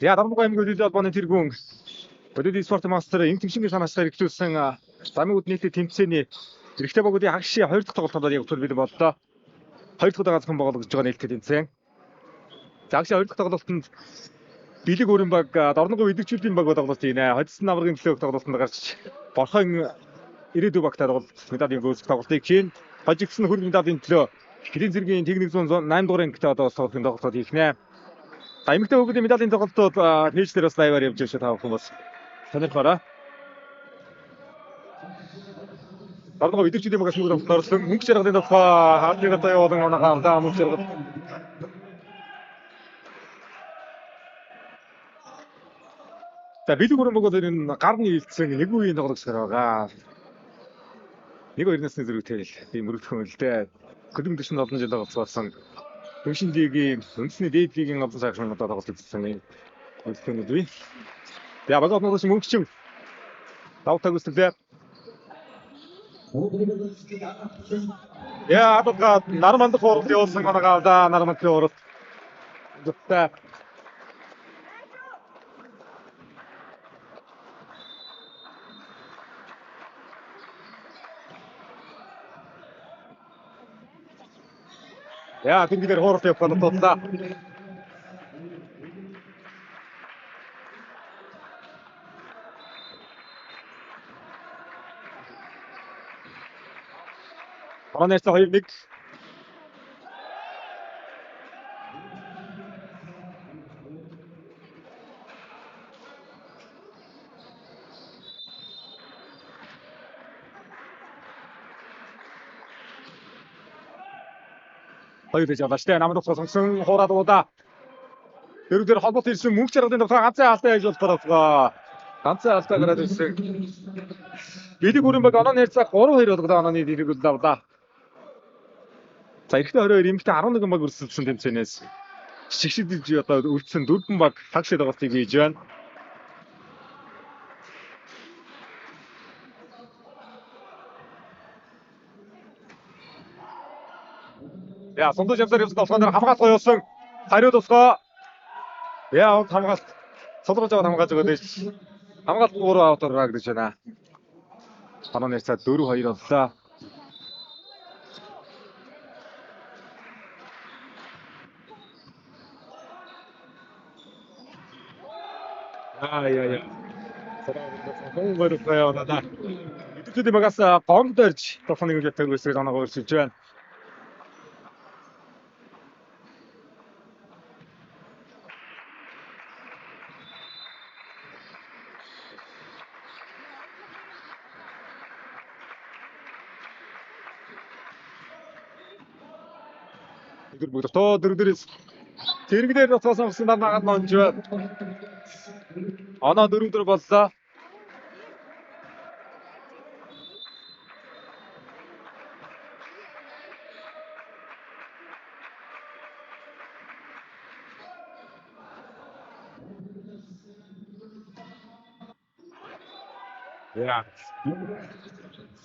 За Дарамгай аймгийн хөдөлгөөний албаны тэргүүн хөдөлгөөний спорт мастер Интим шингийн санаачаар эхлүүлсэн замын нийтлэг тэмцээний эрэгтэй богдын хагшийн 2 дахь тоглолтоор яг бэлэн боллоо. 2 дахь удаа ганцхан боголгож байгаа нийтлэг тэмцээн. За хагшийн 2 дахь тоглолтод Бэлэг өрн баг Дорногов идэвхжүүлэлтийн баг тоглолтийнэ. Хоцсон намрын төлөөх тоглолтод гарч борхон ирээдүйн багтаа медалийн гүйцэх тоглолтыг хийн. Хожигдсон хөрөнгө медалийн төлөө Хэдийн зэргийн техник 108 дугаар ангитай одоо тоглолтын тоглолтод хийхнэ. Эмэгтэй хүүхдийн медалийн тоглолтууд пэйжлэр бас лайваар явж байгаа та бүхэн бас сонирхоорой. Дорногов идэвхжүүлэлтийн багаас мөнгө тоглолтод орсон. Мөнгө жаргалын тухай хаалтны гадаа явуулан оногаамдаа мөнгө жаргал. За Бэлэг өрн баг бол энэ гарны хилцэн нэг үеийн тоглогчдор байгаа. 1-2 насны зэрэгтэй тийм мөрөгдөхөн л дээ. Хөдөлгөөн дэвшин олон жил тоглосон. Хөгшин лигийн үндэсний дээд лигийн олон сайхан одоо тоглолт үзсэн юм. Мөрөгдөхөн үгүй. За багт нуусан мөнгөчин давтаг үсгэлээ. Яа одоо нарманд хоорол явуулсан оногаавда нармандын хоорол. Зөвхөн яа тэнгэр хоорол явах болтлоо. Оноос 2-1. Хоёр гэж байна штэ. Намд сонгосон хуураад удаа. Дөрөвдөр холбоот ирсэн мөнгө жаргалын тухай ганцхан алдаа хийж болтгоо. Ганцхан алдаа гараад ирсэн. Бэлэг өрн баг онооны харьцаа 3-2 болгоод онооны дэрэг үл авлаа. За эрэгтэй 22 эмэгтэй 11 баг өрсөлдсөн тэмцээнээс шигшидж одоо үлдсэн 4 баг тагшид тоглолтыг хийж байна. Яа сондож явсаар явсан толгойноор хамгаалт гоёсон. Хариу тусгай. Яа хамгаалт солонгож аваад хамгаалж байгаа дэш. Хамгаалт 3 аутаар гэж байна. Онооны харьцаа 4-2 боллоо. Яа. Сараа гол гоё надаа. Идэвхжүүлэлтийн багаас гомд орж тоглоны хэмжээтэй үсрээд оноогоо өрсөлдөж байна. Игэр бүгдөө дөрөвдөрөөс зэрэглэр нутгаас сонгосон намаагаад монж байна. Оноо 4-4 боллоо. Яа.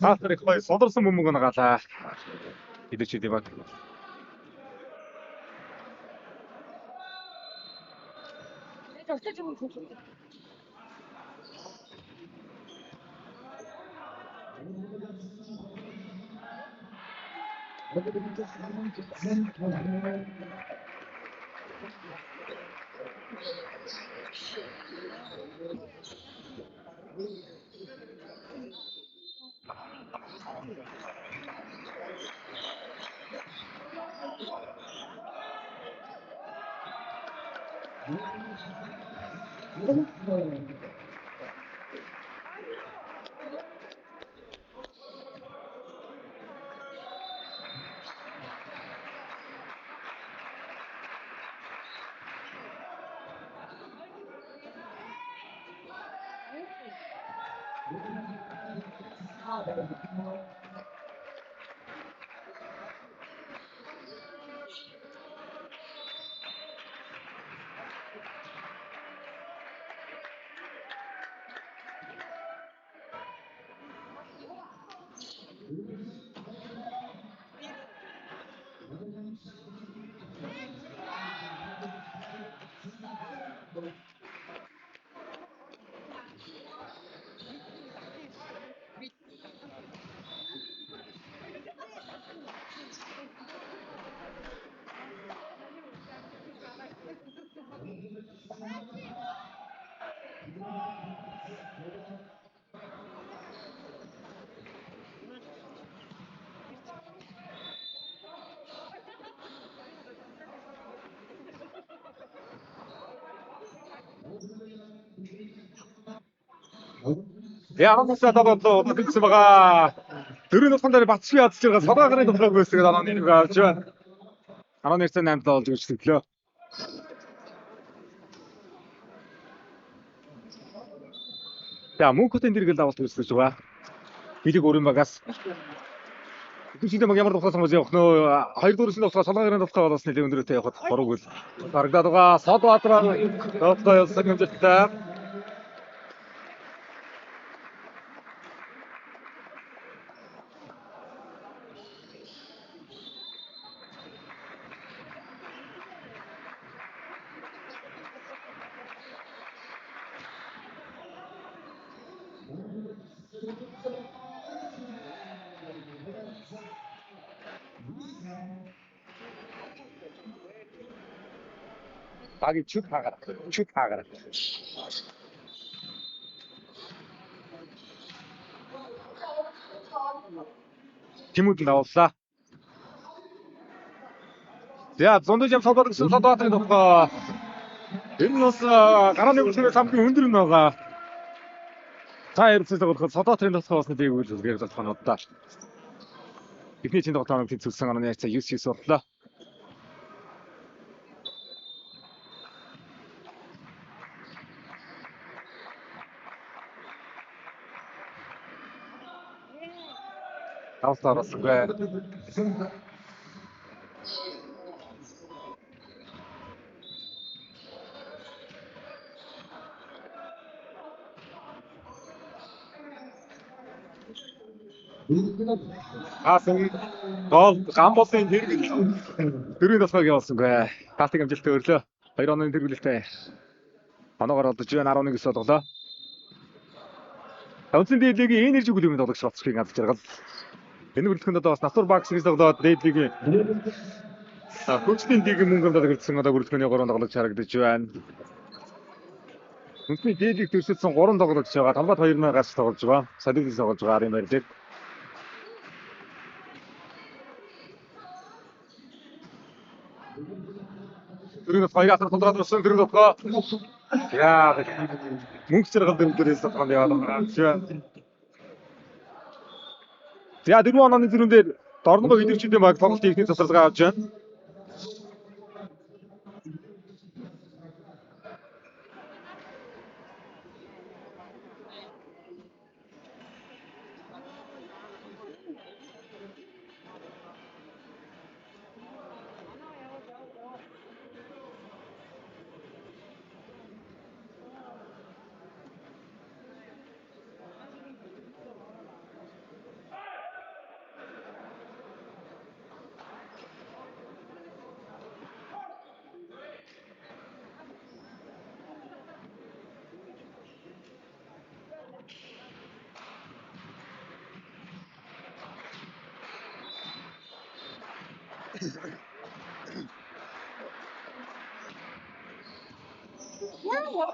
Хаатрик гоё содорсон бөмбөг нагаалаа. Идэвхжүүлэлтийн баг. Яамсаа тоглолоо удалсан байгаа. Дөрөв нутган дээр Батшгүй ядж байгаа Салаагарын тоглоог үүсгээд 11-ийг авч байна. 12-8 болж өрчлөлөө. За мөнхөтэн дэргэл авалт үүсгэж байгаа. Билиг өрөн багаас. Тэсэлтэй mag ямар тухай сонгож явах нөө 2 дөрөвсөн тухай Салаагарын тухай болоос нэлээд өндөртэй явахад хорог үл. Харагдаад байгаа. Содбаатар тоглоо явуулсан хэмжээтэй. Багийг чүт хаагаад. Тимүүд нь авлаа. За зондож ям содод гэсэн Содбаатарын тухай. Энэ нь бас гарааны бүлгээс хамгийн өндөр нь байгаа. Та ярилцаж байгаа болохоор Содбаатарын тухай бас нэг үйл ярьж байгаа нь удаа. Эхний чинь тоглоомыг тэнцвэрсэн гарааны яцаа 9-9 боллоо. Тавсарсгүй. Асан гол гамболын тэргэл дөрвийн тасгаг явуулсангүй. Талтыг амжилттай өрлөө. 2 оны тэргэлтэй. Оноогоор олдож байна 11-9 болголоо. Онцлог дээдлигийн энержи бүлгийн тоглогч Батшгийн ганц жаргал. Энэ бүрэлдэхүүнд одоо бас Натур баг сэргийлж тоглоод дээдлигийн хөгжлийн дээг мөнгө амдаад ирсэн одоо бүрэлдэхүүний 3 тоглогч харагдаж байна. Үнэхээр дээдлиг төрсөлсөн 3 тоглогч байгаа. Талбайд 2000-аас тоглож байгаа. Садивлис тоглож байгаа юм байна. Дөрөв хоёроо толгойд орсон дөрөв толгой. Яа мөнгө зэрэг дөрөвдөрөөс тоглоом яваад байгаа. За 4 онооны зэрүүн дээр дорногоо идэвчтэй баг тоглолт ихний засварлагаа авч байна.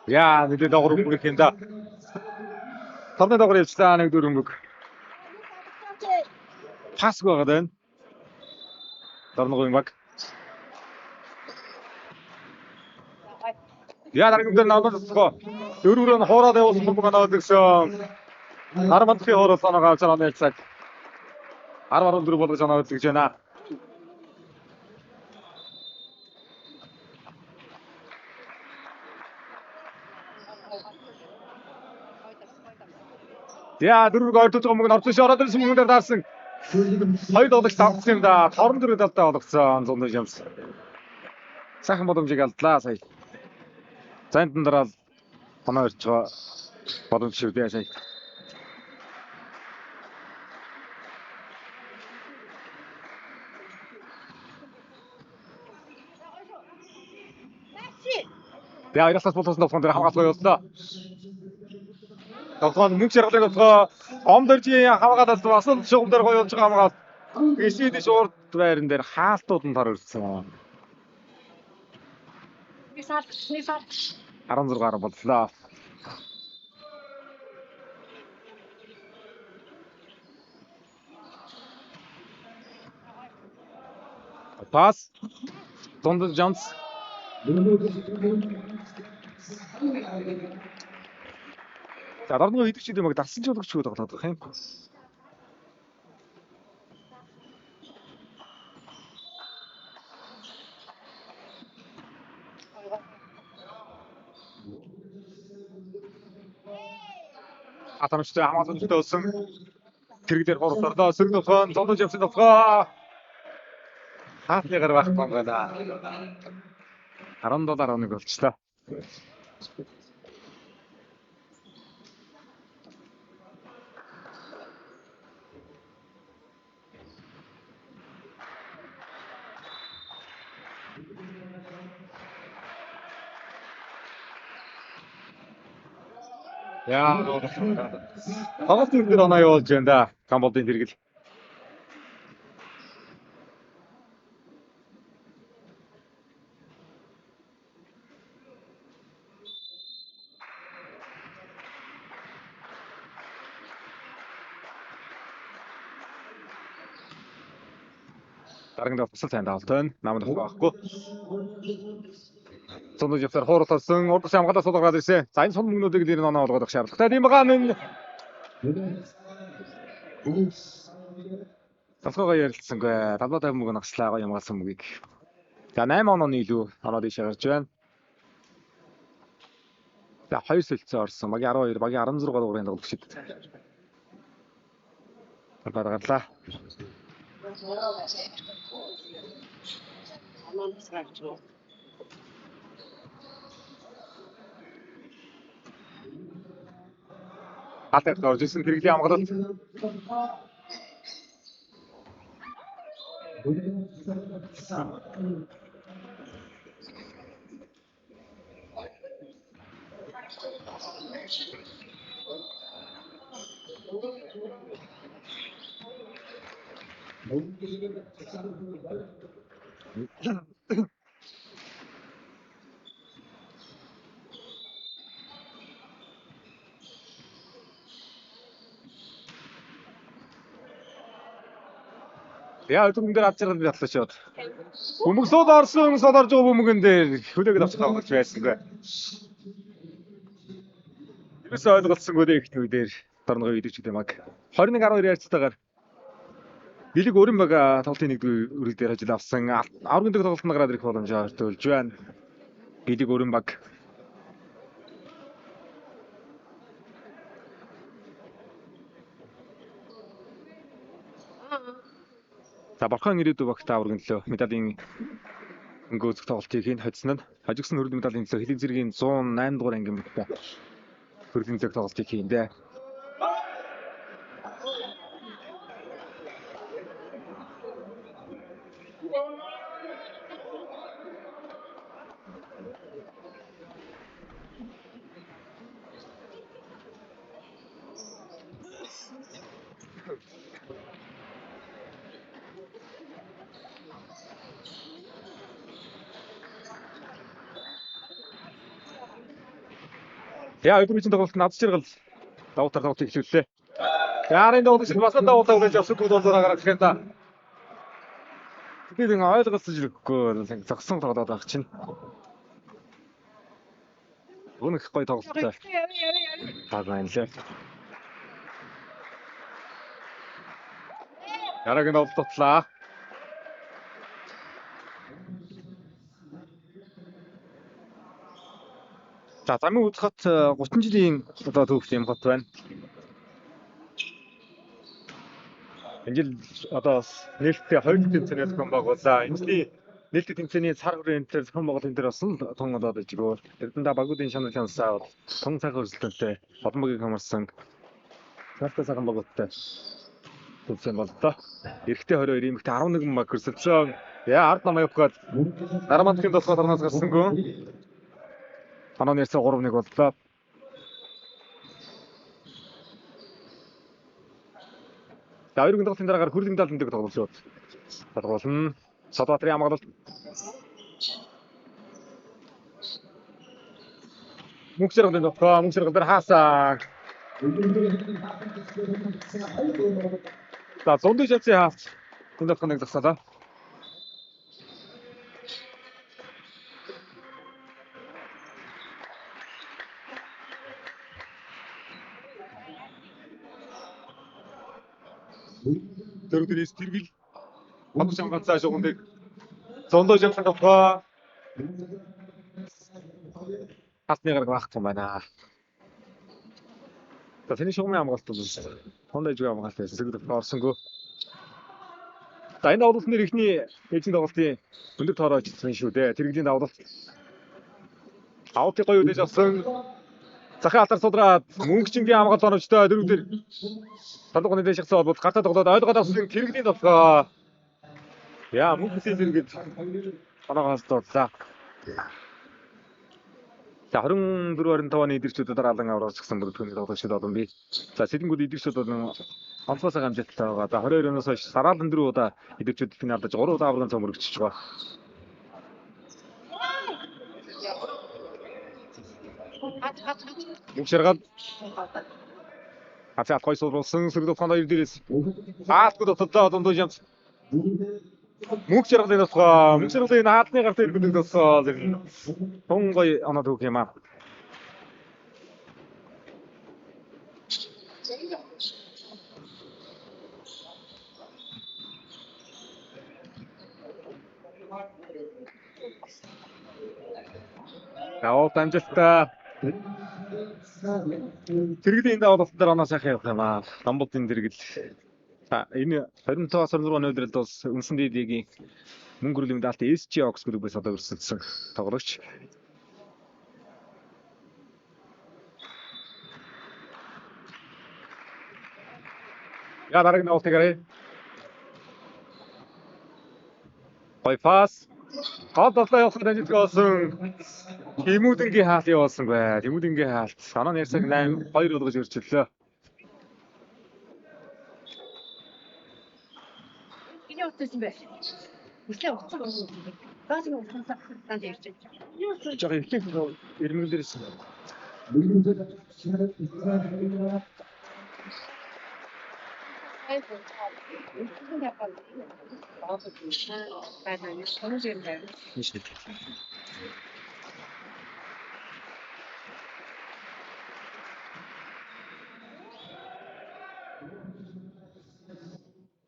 Яа, нэг дагуур бүгд юм да. Тавны дагуур явчлаа нэг дөрөнгөг. Пасгүй байгаа даа. Дорногын баг. Яа, дараагийн навдсгаа. Дөрвөр нь хоороод явуулсан бүгд наваад гэсэн. Армандхийн хоороо санаагаа авч байгаа нэг цаг. 10-14 болгож наваад гэж байна. Яа, дөрвөг ойртож байгаа мөнгө орсон шороод ирсэн мөнгө дээр даарсан. Хоёр тоглогч давсан юм да. 24 талтай болгоцсон зундаж юмс. Сайхан боломжийг алдлаа сая. Зайнтан дараа танаа ирж байгаа боломж шүү дээ сая. Яа, ястас болосон тоглоом дээр хамгаалгаа явууллаа. Тоглоом мөнгө шаргалыг болохоор омдоржийн хамгаалалт басан шугам дээр гоё болж байгаа хамгаалалт. Эсэд шуурд байран дээр хаалтууд нь тар ирсэн. 16 гаруй боллоо. Пас. Дондон Джонс. За дараагийн идэвчтэй mag дасан ч болгоч гээд тоглоод байгаа юм. Атамчтай хамааламжтай болсон тэргээр хорлолоо сөрөг толгойн зодож явсан толгой. Хаалтныгаар байх юм байна. 17-11 болчихлоо. Яа, тоглолт дээр оноо явуулж байна да. Камболдын тэргэл. Дараагийн тасал сайн даалт байна. Намд байхгүй. Цондож явсаар хуурласан урд хамгаалаа суулгаад ирсэн. За энэ сон мөнгнүүдийг л энэ оноо олгох шаардлагатай. Тийм байгаа нь. Тасгаагаа ярилцсангүй. Талбай мөнгө нагслаа гоё ямгаалсан мөгийг. За 8 онооны илүү оноо дэше гарч байна. За 2 солилцоо орсон. Багийн 12, багийн 16 дугаарыг тоглогчид. Талбайд гарлаа. Хатад орж исэн хэрэглээ хамгаалалт. Яа, өдөр дээр авч байгаа батлаа шууд. Бөмбөг сууд орсон, сууд орж байгаа бөмбөгөн дээр хөлөөг авчих тоглож байсангүй. Юус ойлголцсонгүй дээ ихний үе дээр дараагийн үеч гэдэг маг. 21-12 ярьцтайгаар Билэг өрн бага тоглолтын нэгдүгээр үрэл дээр ажил авсан. Аврагын дэг тоглолтод гараад ирэх боломжоор төлж байна. Билэг өрн баг. За борхон ирээдүйн багт аврагын төлөө медалийн өнгөөцөх тоглолтыг хийн хоцсон нь хожигсон хөрөлт медалийн төлөө Хилэг зэргийн 108 дугаар ангийн багт хөрөлтийн зөв тоглолтыг хийндэ. Яа, өдрийн тоглолт над чиргал давтар тоглолтыг эхлүүллээ. Яарын тоглолт шиг бас давтар үлээж авсан бол гараад ирэх юм да. Тэгээд ингэ ойлголцож ирэхгүй зогсон тоглоод байх чинь. Өнөх гоё тоглолттой. Баг байна лээ. Дараагийн тоглолт тотлаа. За замын үд хот 30 жилийн одоо түүх юм хот байна. Энэ жил одоо нээлттэй 2 тэмцээний зохион байгууллаа. Энэ нээлттэй тэмцээний цар хүрээнд тэр зохион байгуулалтын дээр болсон тун одоо дэжгөө. Тэрэндээ багуудын шаналын саад тун цагаан өрсөлдөөнтэй олон багийг хамарсан. Цааштай цагаан багуудтай төвсөн боллоо. Эрэгтэй 22, эмэгтэй 11 баг өрсөлдсөн. Яа ард намаа явах гээд Дарамантхийн толгой тарнаас гарсангүй. Анаа нэрсээ 3-1 боллоо. За хоёрын тоглолтын дараагаар хүрлэг медаль нэмдэг тоглолт шүү. Тодорхойлно. Содбаатарын хамгаалалт. Мөнхсөргөлийн тохоо, мөнхсөргөл дээр хаасаа. За зундын шатсын хаац. Тэнд болох нэг засалаа. Дөрөвдөрөөс тэргэл хамсан ганцаа шугамдаг зондоо жамсан тавхаа хатны гараг байхгүй байна. За тэний шугамын амгаалт бол хондож амгаалт байсан. Сэгдэх орсонгүй. За энэ давлт нэр ихний эзэн давлтын өндөр тоороо очсон шүү дээ. Тэргэлийн давлт аутыг гоё үдэж авсан. Захын алтар судраад мөнгөчингийн амгаалт оновчтой дөрөвдөр талгууны дэш шахсан бол гартаа тоглоод ойлгоод авсан тэргэлийн давлгаа. Яа мөнгөсийн зэрэгэд оноогоос дуудлаа. За 24-25 оны идэрчүүдэд алан аврагч гсэн бүрдгөний тоглогчид олон бий. За сэлэнгүүд идэрчүүд болон онцгой хамжааттай байгаа. За 22 оноос хойш сараалан 4 удаа идэрчүүд финалдаж 3 удаа аврагын цом өргөжчихж байгаа. Мөнгө шаргаад хацаат гой суулсан сэрэг тухайн хоёр дээрээс хаалтгүй дотоодоо дундууж ямц мөнгө шаргалын тосгоо мөнгө шаргалын хаалтны гарт иргдэг тосгоо тун гой оноод өгөх юм аа. Яа амжилттай тэргэлийн даваа болохоор оноо сайхан явах юм аа. Дамбуудын тэргэл. За энэ 25-аас 26 оны өдрөлд бас Үнсэн дээд лигийн мөнгө хөрлийн даалт SG Ox клубээс одоо өрсөлдсөн тоглогч. Я дараагийн давалт гараа. Гой пас. Гадаалаа явахад амжилттай болсон. Тэмүүдэнгийн хаалт явуулсан бай. Тэмүүдэнгийн хаалт. Санаа ярьсаг 8-2 болгож өрчлөө. 이제 어떠신 배? 무슨 없어? 나 지금 없어. 나한테 일찍. 저기 이렇게 이름들 있어. 아이고, 무슨 약간 나와서 맞아요. 너무 싫은데.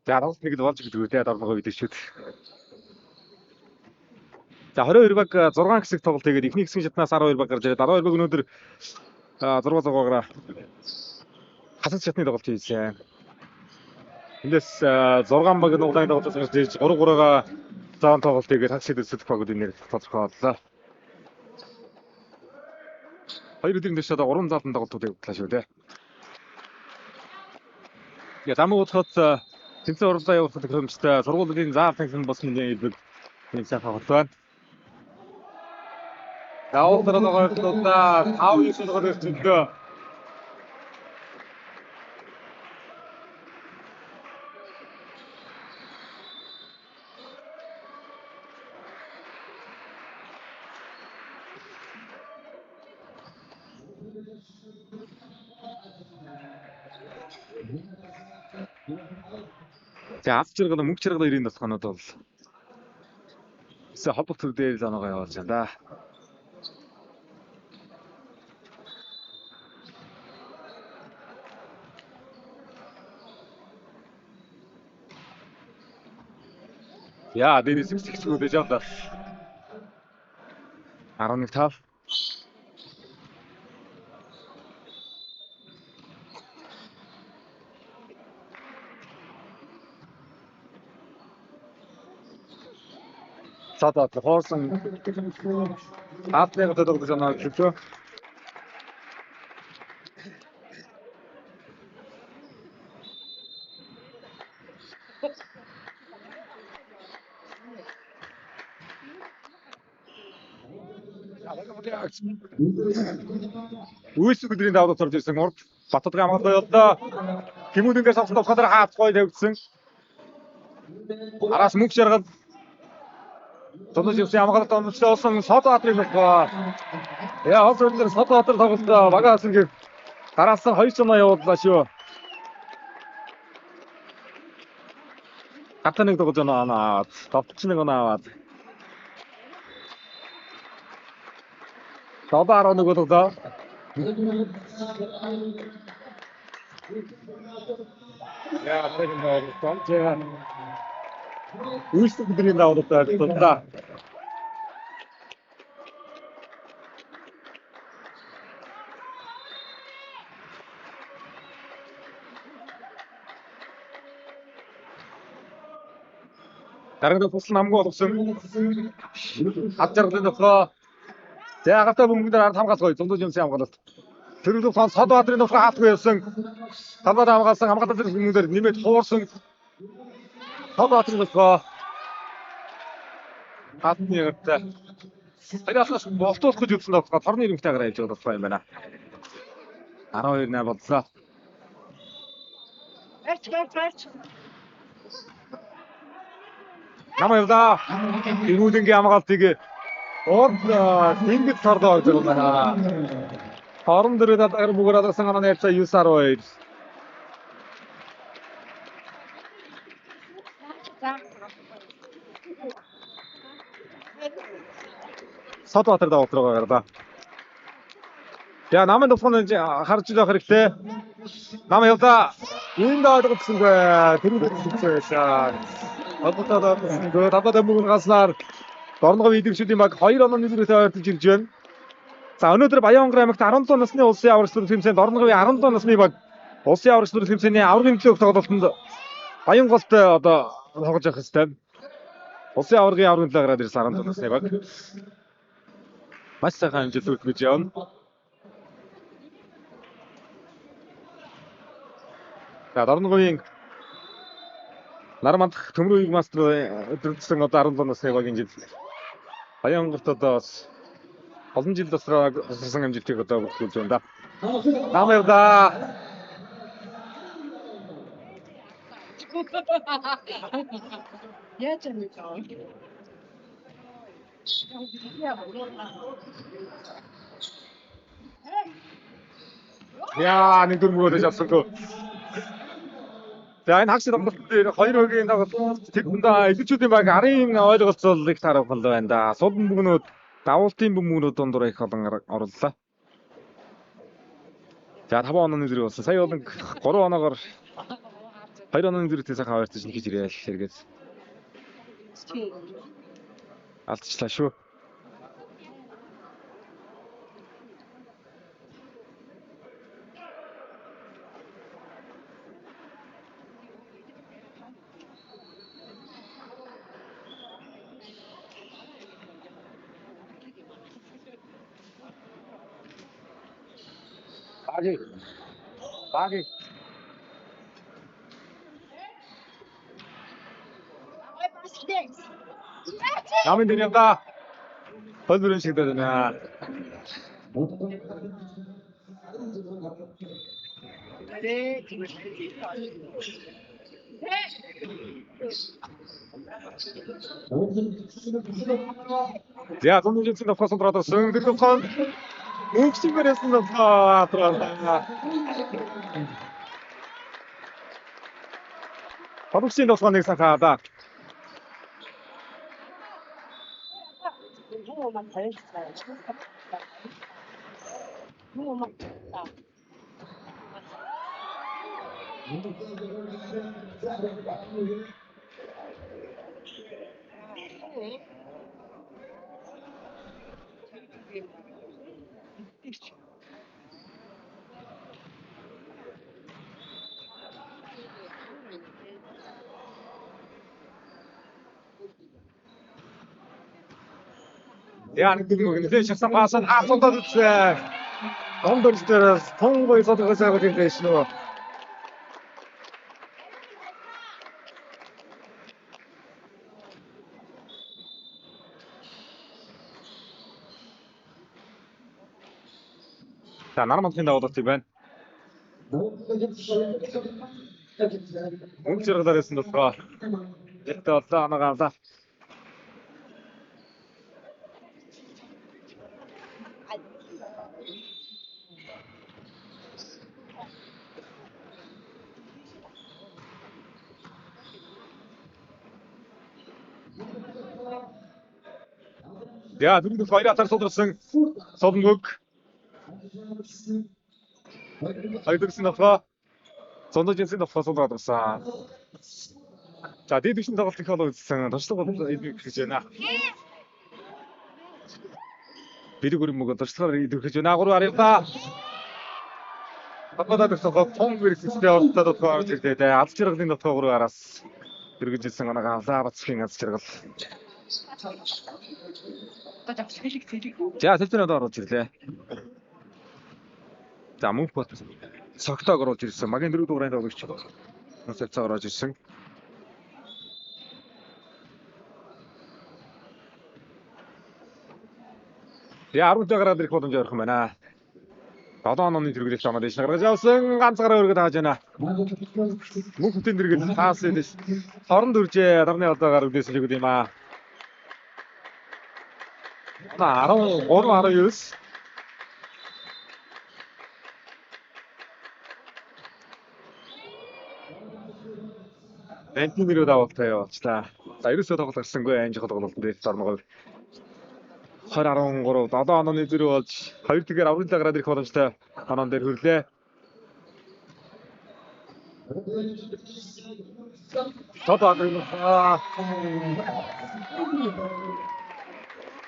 За 11-д болж гэдэг үү дараагаа бидэрчүүд. За 22 баг 6 хэсэг тоглолт тэгээд эхний хэсгийн шатнаас 12 баг гарч ирээд 12 баг өнөөдөр 6-6-аар хасаж шатны тоглолт хийсэн. Эндээс 6 баг нуглааны тоглолт гарч ирж 3-3-аа заан тоглолт хийгээд хагас дэсэх багуудын нэр тодорхойллоо. Хоёр өдрийн дэш одоо 3 заалтан тоглолтуудыг өглөө шүү дээ. Я дамуу утгад тэнцэн уралдаа явуулах тохиромжтой сургуулийн заав танхим болсон нэг энэ сайхан байна. Даавлаар тоглолтуудаа 5-9 тоглолт өрчөлдөө. За авч чиргал мөнгө чиргал ирийн тосгонод бол хэсэг хоббот төв дээр л оноогоо явуулж байна да. Яа, дээрээс хэсэгчгүүд ээж авлаа. 11-5. Цаадаа хоорсон атлетик тоглож байгаа юм шүү. Үйлс өдрийн даваад орж ирсэн урд Баттадгийн амгалт боёлоо. Тэмүүдэнээс авсан тохиолдол хаац гой тавьдсан. Араас мөнгө шаргал Тонож явсан амгалт онцлог болсон Содбаатрыг байна. Яа, хосролдор Содбаатар тоглолтоо багаас ингэ гараас нь 200 явууллаа шүү. Гатаа нэг тоглож байна. Товч нэг оноо аваад. Содбаар нэг болоо. Ja, tegen de overkant. Ja. Hoe is het erin nou op de vandaag? Дараагийн тусал намгүй болгосон. Ад жаргалын тусгай. За гатаа бөмбөгдөр ард хамгаалгой. Зундаж юмсан хамгаалалт. Тэрүүл хон Содбаатарын тусгай хаалтгүй явсан. Талбайд хамгаалсан хамгаалалт бөмбөгдөр нэмээд хуурсан. Содбаатарын тусгай. Хатны гэртээ. Тэрээс болтуулах гэж үзсэн тусгай торны ирэмхтэйгээр явж байгаа тусгай юм байна. 12-8 боллоо. Арч. Намайда ирүүлэнгийн хамгаалтыг тэнгид сардаа гэж байна. Хорон дөрөв дадгаар бүгөр адасан ганаа ярьцаа 9-12. Содбаатар даваад байгаа да. За намайг тусганы харж байгаа хэрэгтэй. Намайда энэ даадгсан тэрүүд хэлсэн. Одоотаа даваад мөнгө гаснаар Дорногов идэвхшүүдийн баг 2 оноо нэлээсээ ойртож ирж байна. За өнөөдөр Баянгар аймагт 17 насны улсын аврагч нар тэмцээнд Дорноговын 17 насны баг улсын аврагч нар тэмцээний аврагын төлөөх тоглолтод Баянгалт одоо тоглож явах хэвээр. Улсын аврагын төлөө гараад ирсэн 17 насны баг. Маш сайхан хэмжээлүүд гэж явна. За Дорноговын Нармандах төмрөгийг мастер өдөртсөн одоо 17 насны багийн жил. Баянгалт одоо олон жил тусраа болсон амжилтыг одоо бүрдүүлж байна да. Намайда Яаж юм бэ? яа нэг дөрмгөө авсан гоо. За энэ хагас тоглолт дээр 2 хогийн тоглолт тэрэндээ элчүүдийн баг арын ойлголцол их таравхал байна да. Сулбан бөмбөгнүүд давуултын бөмбөгнүүд дундуур их олон орлоо. За 5 онооны зэрэг болсон. Сая бол 3 оноогоор 2 онооны зэрэгтэй сайхан ойртож нэг хийж ирээл хэрэгээс. Алдчихлаа шүү. Баги. Намын дээр явда. Хөлбөрөн шиг даа. За томжинсын давхасан траадсан дэрхэн мөнгөсгөрөөсөн траадсан. Хавцын тосгоныг сахаада. 뭐만 잘했어요. 뭐만 다. Ja, нэг нэг шатсан пасан асуултад үзээ. Ондорсдэр тонгой содгоос авах юм биш нөө. За Нармандын давуулт юм байна. Мөнгө зэрэглэр байсан болохоор ихтэй олоо анагаалаа. Ja, dürfen wir weiter sozusagen Soddenburg. Heute sind noch da. Зондожинсийн тоглолт болсон. За дээд түвшний тоглолт их олон үзсэн. Туршлага идэвхэж байна. Бидэг өрөмөг туршлагаар идэвхэж байна. 3-1. Ападад тоглолт том верстэй оролцоод орж ирлээ. Аз жаргалын дотор 3-араас хэрэгжилсэн оног авлаа бацхийн аз жаргал. За тэлбэрээр орж ирлээ. За мөнх бот цогтойг оруулж ирсэн. Магийн 4 дугаарыг тоглогч. Насцаар орж ирсэн. Я 10 гараад ирэх боломж өрөх юм байна. 7 оны тэргүүлэх чамд дэш гаргаж авсан. Ганцаараа өргөд хааж байна. Мөнхтэн дэргэл хаас дэш. Хорон дүржээ дарны одоогаар үлдээсэн юм аа. 13-19. Бэнтнэрөө давалтай явуулчлаа. За ерөөсөө тоглолт гарсангүй анжих тоглолт дээр дарнагав. 2013 7 онооны зэрэг болж 2 тэгээр аврал гараад ирэх боломжтой оноон дээр хүрлээ.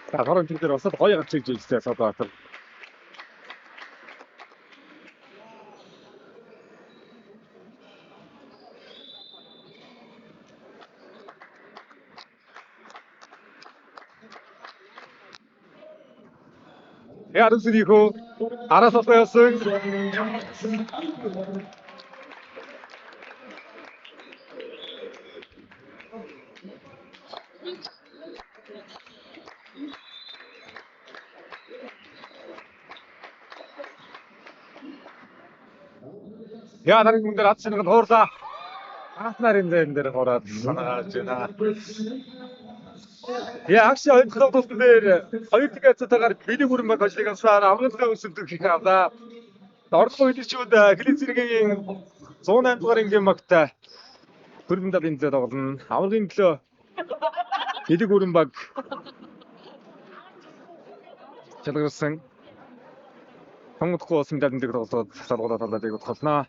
За хорон тэр бас гоё гарч иж хэлсэн Содбаатар. Ярусрихо арасоосоо Я нарийн хүн дээр атсан нэг хуурлаа. Аснарын зэн дээр хороод санааж байна. Я акши хоёр тоглолт дээр хоёр дахь хацаатаар бидэг хүрэн баг ажлыг авсаар авралын өсөлтөг хийх авлаа. Орлого хөдөлгчүүд Клицергийн 108 дугаар ингийн магтай хөрвөн далын зэ тоглоно. Аврагын төлөө бидэг хүрэн баг чалгарсан. Хонгодгүй улсын далын дээр тоглоод салгуулаад талаадыг утгаалнаа.